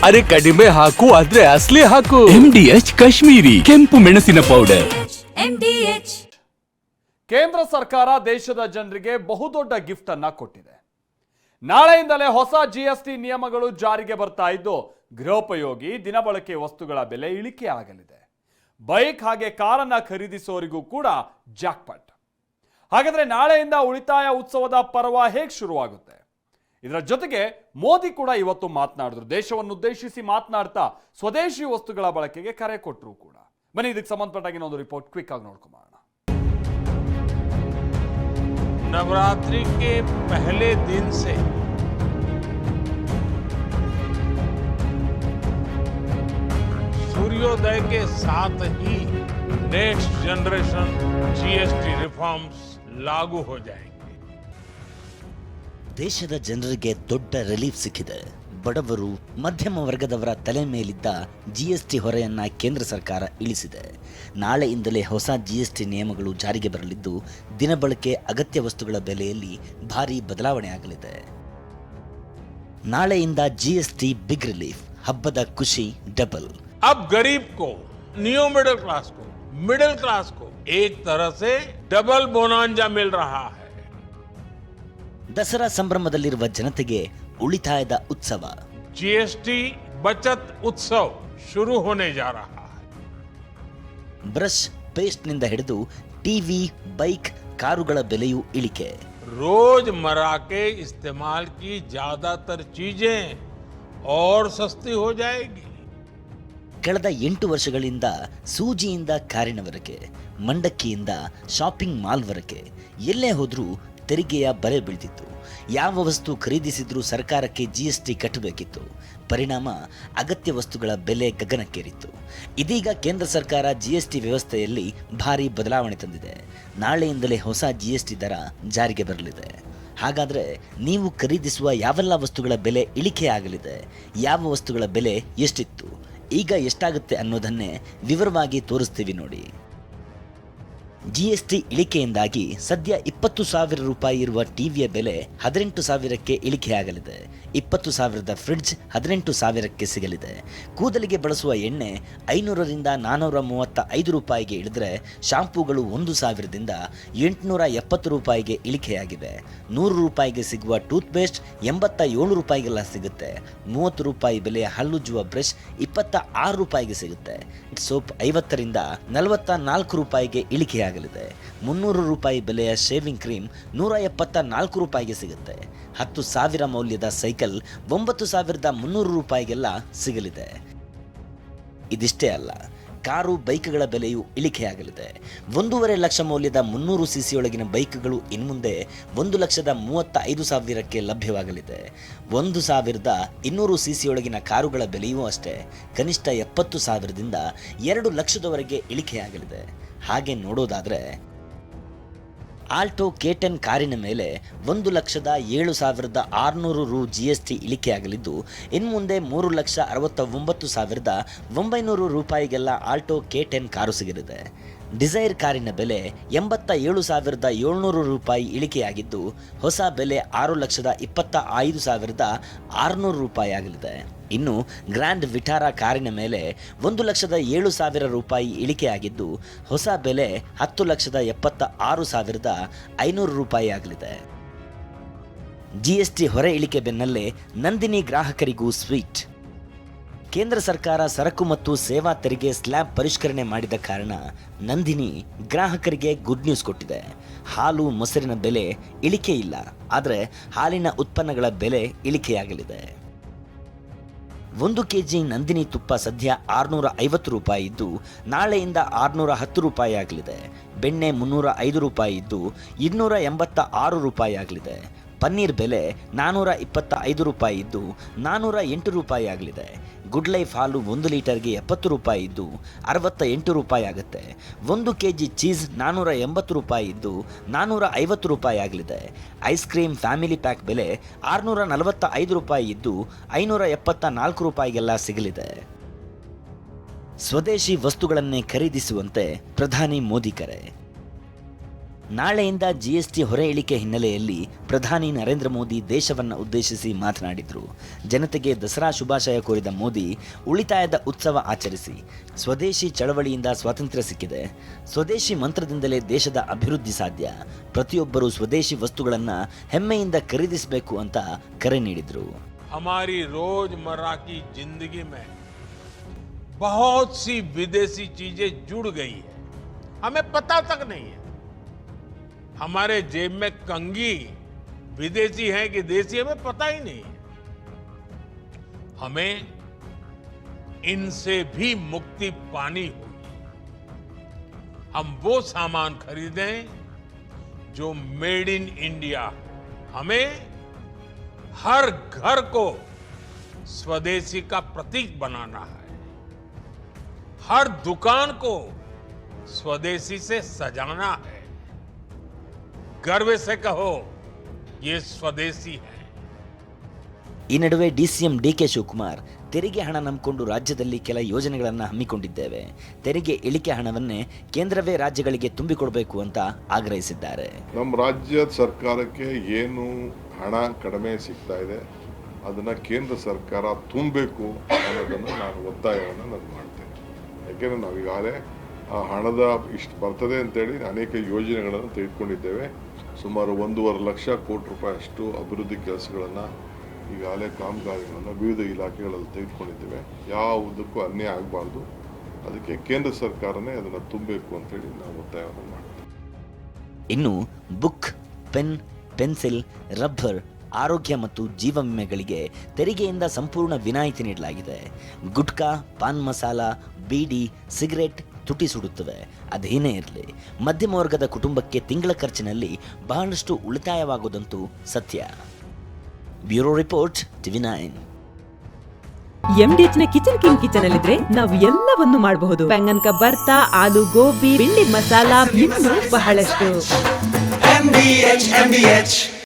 ಅರೆ ಕಡಿಮೆ ಹಾಕು ಆದ್ರೆ ಅಸ್ಲಿ ಹಾಕು. MDH ಕಾಶ್ಮೀರಿ ಕೆಂಪು ಮೆಣಸಿನ ಪೌಡರ್. ಕೇಂದ್ರ ಸರ್ಕಾರ ದೇಶದ ಜನರಿಗೆ ಬಹುದೊಡ್ಡ ಗಿಫ್ಟ್ ಅನ್ನ ಕೊಟ್ಟಿದೆ. ನಾಳೆಯಿಂದಲೇ ಹೊಸ GST ನಿಯಮಗಳು ಜಾರಿಗೆ ಬರ್ತಾ ಇದ್ದು ಗೃಹೋಪಯೋಗಿ ದಿನಬಳಕೆ ವಸ್ತುಗಳ ಬೆಲೆ ಇಳಿಕೆ ಆಗಲಿದೆ. ಬೈಕ್ ಹಾಗೆ ಕಾರನ್ನ ಖರೀದಿಸೋರಿಗೂ ಕೂಡ ಜಾಕ್ಪಾಟ್. ಹಾಗಾದ್ರೆ ನಾಳೆಯಿಂದ ಉಳಿತಾಯ ಉತ್ಸವದ ಪರ್ವ ಹೇಗೆ ಶುರುವಾಗುತ್ತೆ? ಇದರ ಜೊತೆಗೆ ಮೋದಿ ಕೂಡ ಇವತ್ತು ಮಾತನಾಡಿದ್ರು. ದೇಶವನ್ನು ಉದ್ದೇಶಿಸಿ ಮಾತನಾಡ್ತಾ ಸ್ವದೇಶಿ ವಸ್ತುಗಳ ಬಳಕೆಗೆ ಕರೆ ಕೊಟ್ಟರು ಕೂಡ. ಬನ್ನಿ ಇದಕ್ಕೆ ಸಂಬಂಧಪಟ್ಟಾಗಿನ ಒಂದು ರಿಪೋರ್ಟ್ ಕ್ವಿಕ್ ಆಗಿ ನೋಡ್ಕೊಂಬೋಣ. नवरात्रि के पहले दिन से सूर्योदय के साथ ही नेक्स्ट जनरेशन GST रिफॉर्म्स लागू हो जाएंगे. ದೇಶದ ಜನರಿಗೆ ದೊಡ್ಡ ರಿಲೀಫ್ ಸಿಕ್ಕಿದೆ. ಬಡವರು ಮಧ್ಯಮ ವರ್ಗದವರ ತಲೆ ಮೇಲಿದ್ದ GST ಹೊರೆಯನ್ನ ಕೇಂದ್ರ ಸರ್ಕಾರ ಇಳಿಸಿದೆ. ನಾಳೆಯಿಂದಲೇ ಹೊಸ GST ನಿಯಮಗಳು ಜಾರಿಗೆ ಬರಲಿದ್ದು ದಿನಬಳಕೆ ಅಗತ್ಯ ವಸ್ತುಗಳ ಬೆಲೆಯಲ್ಲಿ ಭಾರಿ ಬದಲಾವಣೆ ಆಗಲಿದೆ. ನಾಳೆಯಿಂದ GST ಬಿಗ್ ರಿಲೀಫ್, ಹಬ್ಬದ ಖುಷಿ ಡಬಲ್. अब गरीब को, नियो मिडिल क्लास को, मिडिल क्लास को एक तरह से डबल बोनांजा मिल रहा है. ದಸರಾ ಸಂಭ್ರಮದಲ್ಲಿರುವ ಜನತೆಗೆ ಉಳಿತಾಯದ ಉತ್ಸವ. GST बचत उत्सव शुरू होने जा रहा है. ಬ್ರಷ್, ಪೇಸ್ಟ್ನಿಂದ ಹಿಡಿದು ಟಿವಿ, ಬೈಕ್, ಕಾರುಗಳ ಬೆಲೆಯೂ ಇಳಿಕೆ. रोजमर्रा के इस्तेमाल की ज्यादातर चीजें और सस्ती हो जाएगी. ಕಳೆದ 8 ವರ್ಷಗಳಿಂದ ಸೂಜಿಯಿಂದ ಕಾರಿನವರೆಗೆ, ಮಂಡಕ್ಕಿಯಿಂದ ಶಾಪಿಂಗ್ ಮಾಲ್ವರೆಗೆ ಎಲ್ಲೇ ಹೋದ್ರೂ ತೆರಿಗೆಯ ಬರೆ ಬೀಳ್ತಿತ್ತು. ಯಾವ ವಸ್ತು ಖರೀದಿಸಿದ್ರೂ ಸರ್ಕಾರಕ್ಕೆ GST ಕಟ್ಟಬೇಕಿತ್ತು. ಪರಿಣಾಮ ಅಗತ್ಯ ವಸ್ತುಗಳ ಬೆಲೆ ಗಗನಕ್ಕೇರಿತ್ತು. ಇದೀಗ ಕೇಂದ್ರ ಸರ್ಕಾರ GST ವ್ಯವಸ್ಥೆಯಲ್ಲಿ ಭಾರಿ ಬದಲಾವಣೆ ತಂದಿದೆ. ನಾಳೆಯಿಂದಲೇ ಹೊಸ GST ದರ ಜಾರಿಗೆ ಬರಲಿದೆ. ಹಾಗಾದರೆ ನೀವು ಖರೀದಿಸುವ ಯಾವೆಲ್ಲ ವಸ್ತುಗಳ ಬೆಲೆ ಇಳಿಕೆ ಆಗಲಿದೆ, ಯಾವ ವಸ್ತುಗಳ ಬೆಲೆ ಎಷ್ಟಿತ್ತು, ಈಗ ಎಷ್ಟಾಗುತ್ತೆ ಅನ್ನೋದನ್ನೇ ವಿವರವಾಗಿ ತೋರಿಸ್ತೀವಿ ನೋಡಿ. GST ಇಳಿಕೆಯಿಂದಾಗಿ ಸದ್ಯ 20,000 ರೂಪಾಯಿ ಇರುವ ಟಿವಿಯ ಬೆಲೆ 18,000ಕ್ಕೆ ಇಳಿಕೆಯಾಗಲಿದೆ. 20,000ದ ಫ್ರಿಡ್ಜ್ 18,000ಕ್ಕೆ ಸಿಗಲಿದೆ. ಕೂದಲಿಗೆ ಬಳಸುವ ಎಣ್ಣೆ 500ರಿಂದ 435 ರೂಪಾಯಿಗೆ ಇಳಿದ್ರೆ ಶಾಂಪೂಗಳು 1,000ದಿಂದ 870 ರೂಪಾಯಿಗೆ ಇಳಿಕೆಯಾಗಿವೆ. 100 ರೂಪಾಯಿಗೆ ಸಿಗುವ ಟೂತ್ಪೇಸ್ಟ್ 87 ರೂಪಾಯಿಗೆಲ್ಲ ಸಿಗುತ್ತೆ. 30 ರೂಪಾಯಿ ಬೆಲೆಯ ಹಲ್ಲುಜ್ಜುವ ಬ್ರಷ್ 26 ರೂಪಾಯಿಗೆ ಸಿಗುತ್ತೆ. ಸೋಪ್ 50ರಿಂದ 44 ರೂಪಾಯಿಗೆ ಇಳಿಕೆಯಾಗಿದೆ. 300 ರೂಪಾಯಿ ಬೆಲೆಯ ಶೇವಿಂಗ್ ಕ್ರೀಮ್ 174 ರೂಪಾಯಿಗೆ ಸಿಗುತ್ತೆ. 10,000 ಮೌಲ್ಯದ ಸೈಕಲ್ 9,300 ರೂಪಾಯಿಗೆಲ್ಲ ಸಿಗಲಿದೆ. ಇದಿಷ್ಟೇ ಅಲ್ಲ, ಕಾರು, ಬೈಕ್ಗಳ ಬೆಲೆಯೂ ಇಳಿಕೆಯಾಗಲಿದೆ. 1.5 ಲಕ್ಷ ಮೌಲ್ಯದ 300 ಸಿಸಿಯೊಳಗಿನ ಬೈಕ್ಗಳು ಇನ್ಮುಂದೆ 1,35,000ಕ್ಕೆ ಲಭ್ಯವಾಗಲಿದೆ. 1,200 ಸಿಸಿಯೊಳಗಿನ ಕಾರುಗಳ ಬೆಲೆಯೂ ಅಷ್ಟೇ ಕನಿಷ್ಠ 70,000ದಿಂದ 2 ಲಕ್ಷದವರೆಗೆ ಇಳಿಕೆಯಾಗಲಿದೆ. ಹಾಗೆ ನೋಡೋದಾದರೆ ಆಲ್ಟೋ K10 ಕಾರಿನ ಮೇಲೆ 1,07,600 ರು GST ಇಳಿಕೆಯಾಗಲಿದ್ದು ಇನ್ಮುಂದೆ 3,69,900 ರೂಪಾಯಿಗೆಲ್ಲ ಆಲ್ಟೋ K10 ಕಾರು ಸಿಗಲಿದೆ. ಡಿಸೈರ್ ಕಾರಿನ ಬೆಲೆ 87,700 ರೂಪಾಯಿ ಇಳಿಕೆಯಾಗಿದ್ದು ಹೊಸ ಬೆಲೆ 6,25,600 ರೂಪಾಯಿ ಆಗಲಿದೆ. ಇನ್ನು ಗ್ರ್ಯಾಂಡ್ ವಿಟಾರಾ ಕಾರಿನ ಮೇಲೆ 1,07,000 ರೂಪಾಯಿ ಇಳಿಕೆಯಾಗಿದ್ದು ಹೊಸ ಬೆಲೆ 10,76,500 ರೂಪಾಯಿ ಆಗಲಿದೆ. GST ಹೊರೆ ಇಳಿಕೆ ಬೆನ್ನಲ್ಲೇ ನಂದಿನಿ ಗ್ರಾಹಕರಿಗೂ ಸ್ವೀಟ್. ಕೇಂದ್ರ ಸರ್ಕಾರ ಸರಕು ಮತ್ತು ಸೇವಾ ತೆರಿಗೆ ಸ್ಲ್ಯಾಬ್ ಪರಿಷ್ಕರಣೆ ಮಾಡಿದ ಕಾರಣ ನಂದಿನಿ ಗ್ರಾಹಕರಿಗೆ ಗುಡ್ ನ್ಯೂಸ್ ಕೊಟ್ಟಿದೆ. ಹಾಲು, ಮೊಸರಿನ ಬೆಲೆ ಇಳಿಕೆ ಇಲ್ಲ, ಆದರೆ ಹಾಲಿನ ಉತ್ಪನ್ನಗಳ ಬೆಲೆ ಇಳಿಕೆಯಾಗಲಿದೆ. 1 kg ನಂದಿನಿ ತುಪ್ಪ ಸದ್ಯ 650 ರೂಪಾಯಿ ಇದ್ದು ನಾಳೆಯಿಂದ 610 ರೂಪಾಯಿ ಆಗಲಿದೆ. ಬೆಣ್ಣೆ 305 ರೂಪಾಯಿ ಇದ್ದು 286 ರೂಪಾಯಿ ಆಗಲಿದೆ. ಪನ್ನೀರ್ ಬೆಲೆ 425 ರೂಪಾಯಿ ಇದ್ದು 408 ರೂಪಾಯಿ ಆಗಲಿದೆ. ಗುಡ್ ಲೈಫ್ ಹಾಲು 1 ಲೀಟರ್ಗೆ 70 ರೂಪಾಯಿ ಇದ್ದು 68 ರೂಪಾಯಿ ಆಗುತ್ತೆ. 1 kg ಚೀಸ್ 480 ರೂಪಾಯಿ ಇದ್ದು 450 ರೂಪಾಯಿ ಆಗಲಿದೆ. ಐಸ್ ಕ್ರೀಮ್ ಫ್ಯಾಮಿಲಿ ಪ್ಯಾಕ್ ಬೆಲೆ 645 ರೂಪಾಯಿ ಇದ್ದು 574 ರೂಪಾಯಿಗೆಲ್ಲ ಸಿಗಲಿದೆ. ಸ್ವದೇಶಿ ವಸ್ತುಗಳನ್ನೇ ಖರೀದಿಸುವಂತೆ ಪ್ರಧಾನಿ ಮೋದಿ ಕರೆ. ನಾಳೆಯಿಂದ ಜಿಎಸ್ಟಿ ಹೊರೆ ಇಳಿಕೆ ಹಿನ್ನೆಲೆಯಲ್ಲಿ ಪ್ರಧಾನಿ ನರೇಂದ್ರ ಮೋದಿ ದೇಶವನ್ನು ಉದ್ದೇಶಿಸಿ ಮಾತನಾಡಿದರು. ಜನತೆಗೆ ದಸರಾ ಶುಭಾಶಯ ಕೋರಿದ ಮೋದಿ, ಉಳಿತಾಯದ ಉತ್ಸವ ಆಚರಿಸಿ, ಸ್ವದೇಶಿ ಚಳವಳಿಯಿಂದ ಸ್ವಾತಂತ್ರ್ಯ ಸಿಕ್ಕಿದೆ, ಸ್ವದೇಶಿ ಮಂತ್ರದಿಂದಲೇ ದೇಶದ ಅಭಿವೃದ್ಧಿ ಸಾಧ್ಯ, ಪ್ರತಿಯೊಬ್ಬರೂ ಸ್ವದೇಶಿ ವಸ್ತುಗಳನ್ನು ಹೆಮ್ಮೆಯಿಂದ ಖರೀದಿಸಬೇಕು ಅಂತ ಕರೆ ನೀಡಿದರು. हमारी रोजमर्रा की जिंदगी में बहुत सी विदेशी चीजें जुड़ गई है, हमें पता तक नहीं है. हमारे जेब में कंघी विदेशी है कि देसी, हमें पता ही नहीं है. हमें इनसे भी मुक्ति पानी होगी. हम वो सामान खरीदें जो मेड इन इंडिया. हमें हर घर को स्वदेशी का प्रतीक बनाना है. हर दुकान को स्वदेशी से सजाना है. गर्व से कहो ये स्वदेशी है. ಈ ನಡುವೆ ಡಿಸಿಎಂ ಡಿಕೆ ಶಿವಕುಮಾರ್, ತೆರಿಗೆ ಹಣ ನಂಬಿಕೊಂಡು ರಾಜ್ಯದಲ್ಲಿ ಕೆಲ ಯೋಜನೆಗಳನ್ನು ಹಮ್ಮಿಕೊಂಡಿದ್ದೇವೆ, ತೆರಿಗೆ ಇಳಿಕೆ ಹಣವನ್ನೇ ಕೇಂದ್ರವೇ ರಾಜ್ಯಗಳಿಗೆ ತುಂಬಿಕೊಡಬೇಕು ಅಂತ ಆಗ್ರಹಿಸಿದ್ದಾರೆ. ನಮ್ಮ ರಾಜ್ಯ ಸರ್ಕಾರಕ್ಕೆ ಏನು ಹಣ ಕಡಿಮೆ ಸಿಗ್ತಾ ಇದೆ ಅದನ್ನು ಕೇಂದ್ರ ಸರ್ಕಾರ ತುಂಬಬೇಕು ಅನ್ನೋದನ್ನು ನಾನು ಒತ್ತಾಯವನ್ನು ನಾನು ಮಾಡ್ತೇನೆ. ಯಾಕೆಂದರೆ ನಾವೀಗಾಗಲೇ ಆ ಹಣದ ಇಷ್ಟು ಬರ್ತದೆ ಅಂತೇಳಿ ಅನೇಕ ಯೋಜನೆಗಳನ್ನು ತೆಗೆದುಕೊಂಡಿದ್ದೇವೆ. ಸುಮಾರು 1.5 ಲಕ್ಷ ಕೋಟಿ ರೂಪಾಯಿ ಅಷ್ಟು ಅಭಿವೃದ್ಧಿ ಕೆಲಸಗಳನ್ನು ಈಗಾಗಲೇ ಕಾಮಗಾರಿಗಳನ್ನು ವಿವಿಧ ಇಲಾಖೆಗಳಲ್ಲಿ ತೆಗೆದುಕೊಂಡಿದ್ದೇವೆ. ಯಾವುದಕ್ಕೂ ಅನ್ಯಾಯ ಆಗಬಾರ್ದು, ಅದಕ್ಕೆ ಕೇಂದ್ರ ಸರ್ಕಾರನೇ ಅದನ್ನು ತುಂಬಬೇಕು ಅಂತೇಳಿ ನಾವು ಒತ್ತಾಯವನ್ನು ಮಾಡ್ತೇವೆ. ಇನ್ನು ಬುಕ್, ಪೆನ್, ಪೆನ್ಸಿಲ್, ರಬ್ಬರ್, ಆರೋಗ್ಯ ಮತ್ತು ಜೀವ ವಿಮೆಗಳಿಗೆ ತೆರಿಗೆಯಿಂದ ಸಂಪೂರ್ಣ ವಿನಾಯಿತಿ ನೀಡಲಾಗಿದೆ. ಗುಟ್ಕಾ, ಪಾನ್ ಮಸಾಲ, ಬೀಡಿ, ಸಿಗರೆಟ್ ತುಟಿ ಸುಡುತ್ತವೆ. ಅದೇನೇ ಇರಲಿ, ಮಧ್ಯಮ ವರ್ಗದ ಕುಟುಂಬಕ್ಕೆ ತಿಂಗಳ ಖರ್ಚಿನಲ್ಲಿ ಬಹಳಷ್ಟು ಉಳಿತಾಯವಾಗುವುದಂತೂ ಸತ್ಯ. Bureau report, TV9. MDH ನ ಕಿಚನ್ ಅಲ್ಲಿದ್ರೆ ನಾವು ಎಲ್ಲವನ್ನು ಮಾಡಬಹುದು. ಬೆಂಗನ್ ಕಾ ಬರ್ತಾ, ಆಲೂ ಗೋಬಿ, ಭಿಂಡಿ ಮಸಾಲ, ಇನ್ನೂ ಬಹಳಷ್ಟು.